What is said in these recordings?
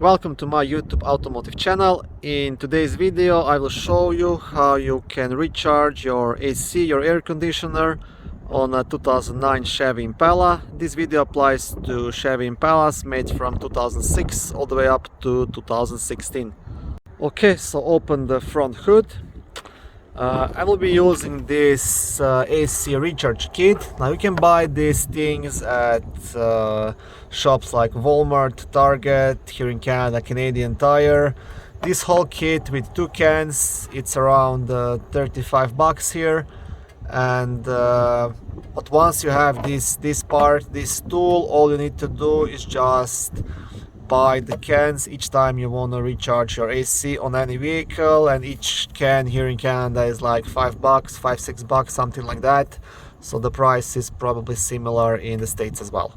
Welcome to my YouTube automotive channel. In today's video I will show you how you can recharge your AC, your air conditioner on a 2009 Chevy Impala. This video applies to Chevy Impalas made from 2006 all the way up to 2016. Okay, so open the front hood. I will be using this AC recharge kit. Now you can buy these things at shops like Walmart, Target, here in Canada, Canadian Tire. This whole kit with two cans, it's around 35 bucks here. And but once you have this tool, all you need to do is just buy the cans each time you want to recharge your AC on any vehicle, and each can here in Canada is like $5, $6, something like that. So the price is probably similar in the States as well.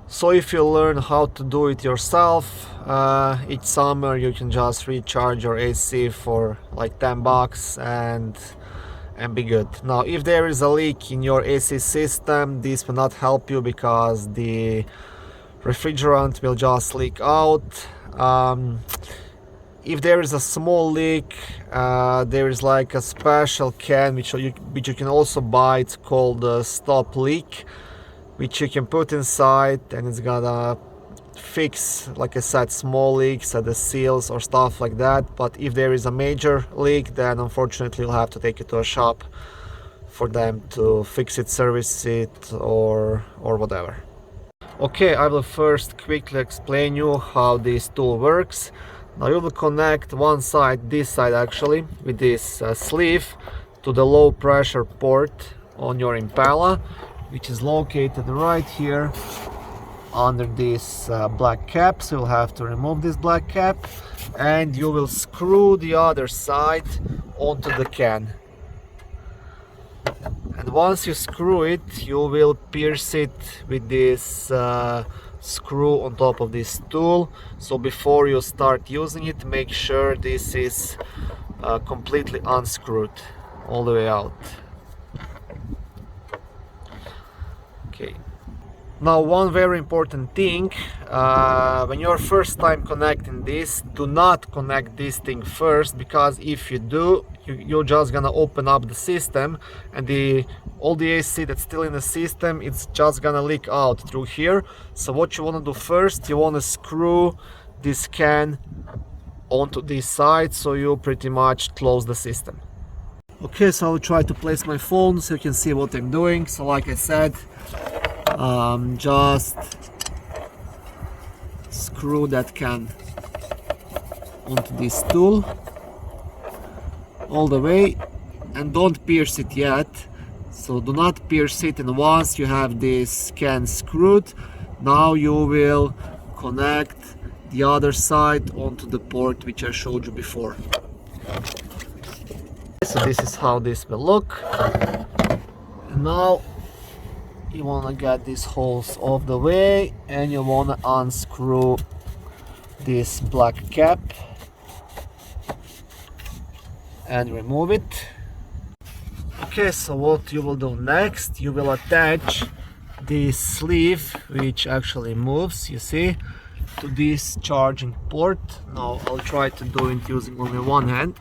So if you learn how to do it yourself, each summer you can just recharge your AC for like 10 bucks and be good. Now if there is a leak in your AC system, this will not help you because the refrigerant will just leak out. If there is a small leak, there is like a special can which you can also buy. It's called Stop Leak, which you can put inside, and it's gonna fix, like I said, small leaks at the seals or stuff like that. But if there is a major leak, then unfortunately you'll have to take it to a shop for them to fix it, service it, or whatever. Okay, I will first quickly explain you how this tool works. Now you will connect one side, this side actually, with this sleeve to the low pressure port on your Impala, which is located right here under this black cap. So you'll have to remove this black cap, and you will screw the other side onto the can. And once you screw it, you will pierce it with this screw on top of this tool. So before you start using it, make sure this is completely unscrewed all the way out. Okay. Now one very important thing, when you're first time connecting this, do not connect this thing first, because if you do, you're just gonna open up the system, and all the AC that's still in the system, it's just gonna leak out through here. So what you want to do first, you want to screw this can onto this side, so you pretty much close the system. Okay, so I'll try to place my phone so you can see what I'm doing. So like I said, just screw that can onto this tool all the way, and don't pierce it yet. So do not pierce it, and once you have this can screwed, now you will connect the other side onto the port which I showed you before. So this is how this will look. And now you want to get these holes off the way, and you want to unscrew this black cap and remove it. Okay, so what you will do next, you will attach this sleeve, which actually moves, you see, to this charging port. Now I'll try to do it using only one hand.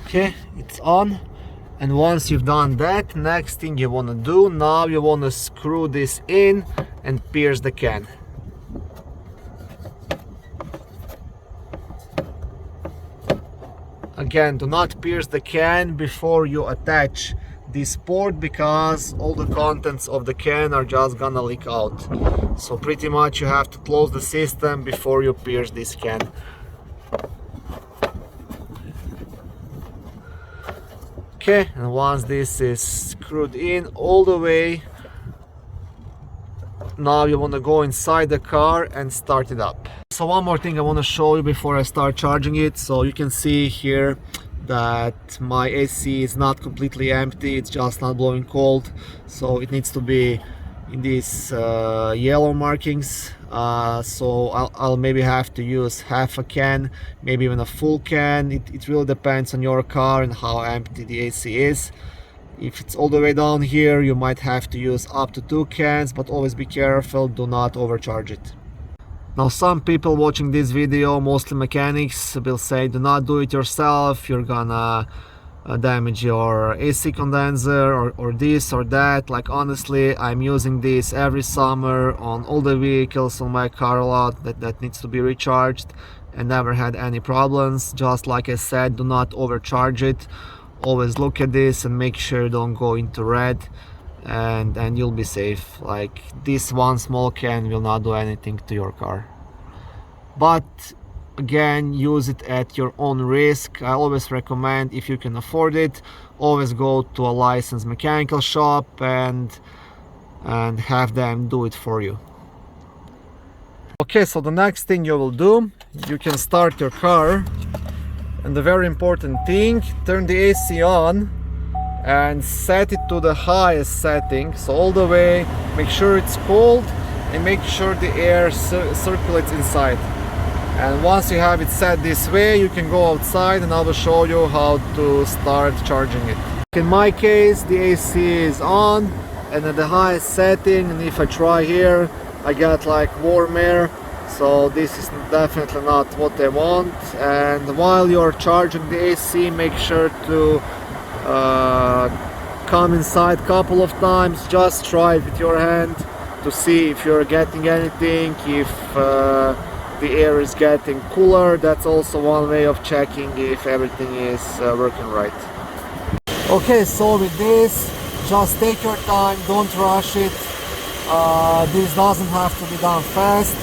Okay, it's on. And once you've done that, next thing you want to do, now you want to screw this in and pierce the can. Again, do not pierce the can before you attach this port, because all the contents of the can are just gonna leak out. So pretty much you have to close the system before you pierce this can. Okay, and once this is screwed in all the way, now you want to go inside the car and start it up. So one more thing I want to show you before I start charging it. So you can see here that my AC is not completely empty, it's just not blowing cold. So it needs to be in these yellow markings. So I'll maybe have to use half a can, maybe even a full can. It really depends on your car and how empty the AC is. If it's all the way down here, you might have to use up to 2 cans, but always be careful, do not overcharge it. Now some people watching this video, mostly mechanics, will say do not do it yourself, you're gonna damage your AC condenser or this or that. Like honestly, I'm using this every summer on all the vehicles on my car lot that needs to be recharged and never had any problems. Just like I said, do not overcharge it. Always look at this and make sure you don't go into red, and you'll be safe. Like this one small can will not do anything to your car. But again, use it at your own risk. I always recommend, if you can afford it, always go to a licensed mechanical shop and have them do it for you. Okay, so the next thing you will do, you can start your car, and the very important thing, turn the AC on and set it to the highest setting, so all the way, make sure it's cold and make sure the air circulates inside. And once you have it set this way, you can go outside and I will show you how to start charging it. In my case, the AC is on and at the highest setting, and if I try here, I get like warm air, so this is definitely not what I want. And while you're charging the AC, make sure to come inside a couple of times, just try it with your hand to see if you're getting anything, if the air is getting cooler. That's also one way of checking if everything is working right. Okay, so with this, just take your time, don't rush it. This doesn't have to be done fast.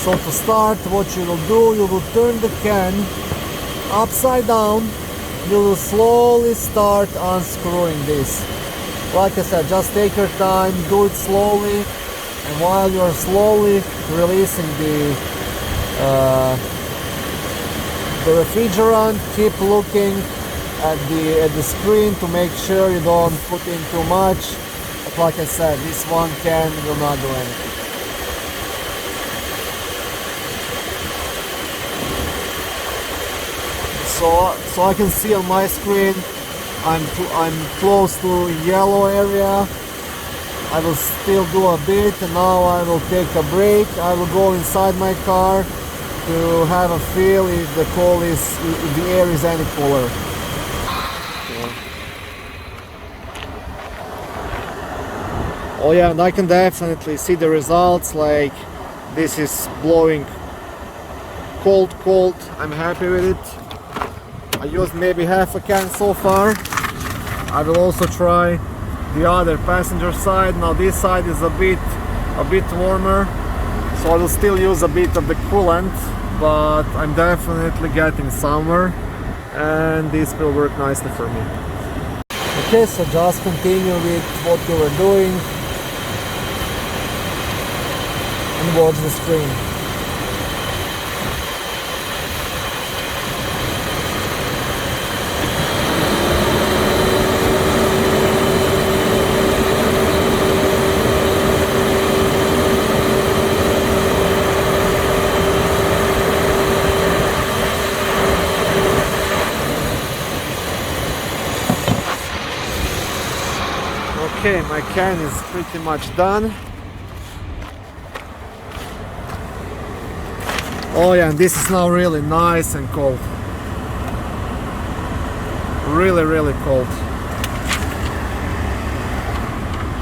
So to start, what you will do, you will turn the can upside down. You will slowly start unscrewing this. Like I said, just take your time, do it slowly, and while you're slowly releasing the refrigerant, keep looking at the screen to make sure you don't put in too much. But like I said, this one can will not do anything. So I can see on my screen I'm close to yellow area. I will still do a bit, and now I will take a break. I will go inside my car to have a feel if if the air is any cooler. Oh yeah, and I can definitely see the results. Like this is blowing cold. I'm happy with it. I used maybe half a can so far. I will also try the other passenger side. Now this side is a bit warmer, so I will still use a bit of the coolant, but I'm definitely getting somewhere, and this will work nicely for me. Okay, so just continue with what you were doing and watch the screen. Okay, my can is pretty much done. Oh yeah, and this is now really nice and cold. Really cold.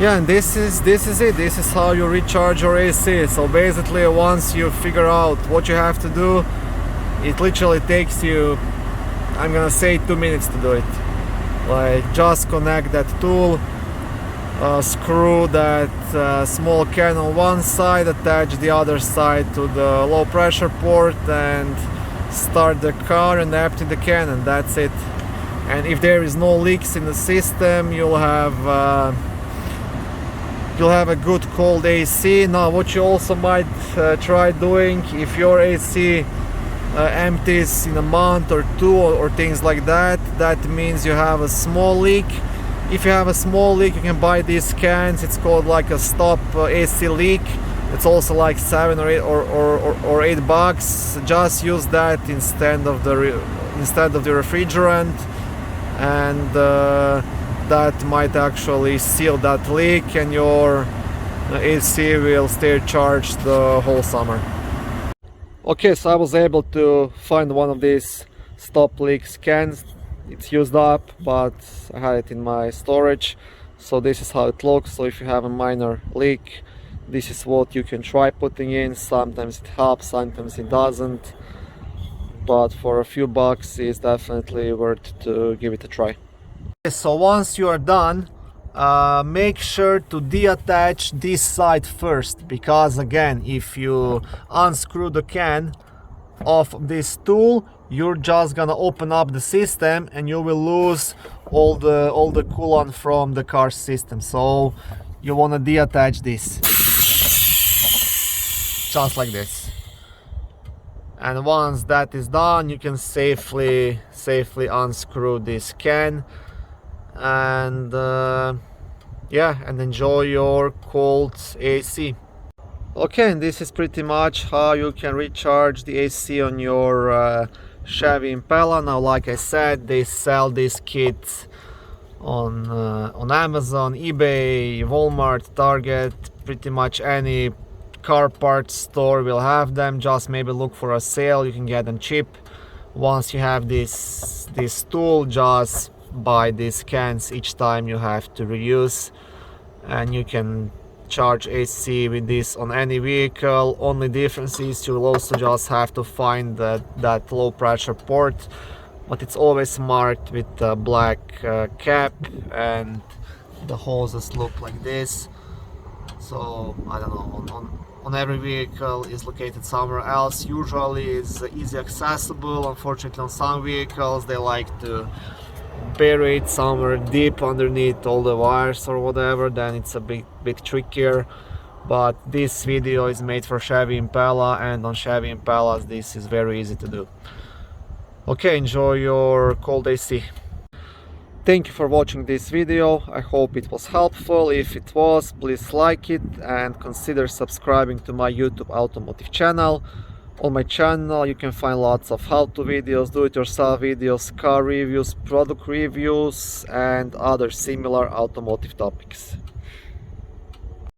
Yeah, and this is it. This is how you recharge your AC. So basically, once you figure out what you have to do, it literally takes you, I'm gonna say, 2 minutes to do it. Like, just connect that tool, screw that small can on one side, attach the other side to the low pressure port, and start the car and empty the can, and that's it. And if there is no leaks in the system, you'll have a good cold AC. Now what you also might try doing, if your AC empties in a month or two or things like that, that means you have a small leak. If you have a small leak, you can buy these cans. It's called like a stop AC leak. It's also like $7 or $8. Just use that instead of the refrigerant, and that might actually seal that leak, and your AC will stay charged the whole summer. Okay, so I was able to find one of these stop leak scans. It's used up, but I had it in my storage. So this is how it looks. So if you have a minor leak, this is what you can try putting in. Sometimes it helps, sometimes it doesn't, but for a few bucks it's definitely worth to give it a try. So once you are done, make sure to deattach this side first, because again, if you unscrew the can off this tool, you're just gonna open up the system and you will lose all the coolant from the car system. So you want to deattach this just like this, and once that is done, you can safely unscrew this can and yeah, and enjoy your cold AC. Okay, and this is pretty much how you can recharge the AC on your Chevy Impala. Now, like I said, they sell this kit on Amazon, eBay, Walmart, Target, pretty much any car parts store will have them. Just maybe look for a sale, you can get them cheap. Once you have this tool, just buy these cans each time you have to reuse, and you can charge AC with this on any vehicle. Only difference is you'll also just have to find that low pressure port, but it's always marked with a black cap, and the hoses look like this. So I don't know, on every vehicle is located somewhere else. Usually it's easy accessible. Unfortunately, on some vehicles they like to bury it somewhere deep underneath all the wires or whatever, then it's a bit trickier. But this video is made for Chevy Impala, and on Chevy Impalas this is very easy to do. Okay, enjoy your cold AC. Thank you for watching this video. I hope it was helpful. If it was, please like it and consider subscribing to my YouTube automotive channel. On my channel you can find lots of how-to videos, do-it-yourself videos, car reviews, product reviews and other similar automotive topics.